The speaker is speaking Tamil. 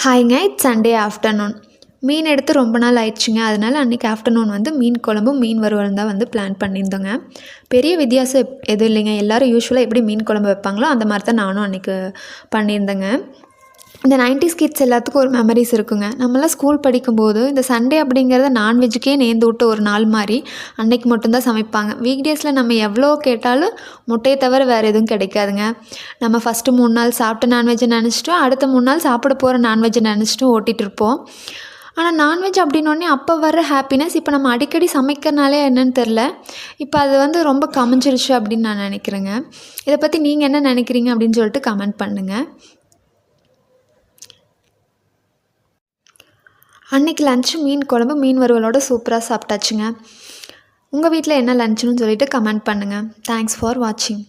ஹாய்ங்க. It's Sunday afternoon. மீன் எடுத்து ரொம்ப நாள் ஆயிடுச்சுங்க. அதனால அன்றைக்கி ஆஃப்டர்நூன் வந்து மீன் குழம்பும் மீன் வறுவலும் தான் வந்து பிளான் பண்ணியிருந்தோங்க. பெரிய வித்தியாசம் எதுவும் இல்லைங்க. எல்லோரும் யூசுவலாக எப்படி மீன் குழம்பு வைப்பாங்களோ அந்த மாதிரி தான் நானும் அன்றைக்கி பண்ணியிருந்தேங்க. இந்த 90s கிட்ஸ் எல்லாத்துக்கும் ஒரு மெமரிஸ் இருக்குங்க. நம்மளாம் ஸ்கூல் படிக்கும்போது இந்த சண்டே அப்படிங்கிறத நான்வெஜ்ஜுக்கே நேர்ந்து விட்ட ஒரு நாள் மாதிரி அன்னைக்கு மட்டும்தான் சமைப்பாங்க. வீக் டேஸில் நம்ம எவ்வளோ கேட்டாலும் முட்டையை தவிர வேறு எதுவும் கிடைக்காதுங்க. நம்ம ஃபஸ்ட்டு 3 நாள் சாப்பிட்ட நான்வெஜ்ஜை நினச்சிட்டோம், அடுத்த 3 நாள் சாப்பிட போகிற நான்வெஜ்ஜை நினச்சிட்டும் ஓட்டிகிட்டு இருப்போம். ஆனால் நான்வெஜ் அப்படின்னோடனே அப்போ வர்ற ஹாப்பினஸ் இப்போ நம்ம அடிக்கடி சமைக்கிறனாலே என்னன்னு தெரில, இப்போ அது வந்து ரொம்ப கமைஞ்சிருச்சு அப்படின்னு நான் நினைக்கிறேங்க. இதை பற்றி நீங்கள் என்ன நினைக்கிறீங்க அப்படின்னு சொல்லிட்டு கமெண்ட் பண்ணுங்கள். அன்றைக்கி லன்ச்சு மீன் குழம்பு மீன் வறுவலோட சூப்பராக சாப்பிட்டாச்சுங்க. உங்கள் வீட்டில் என்ன லன்ச்சுன்னு சொல்லிட்டு கமெண்ட் பண்ணுங்கள். தேங்க்ஸ் ஃபார் வாட்சிங்.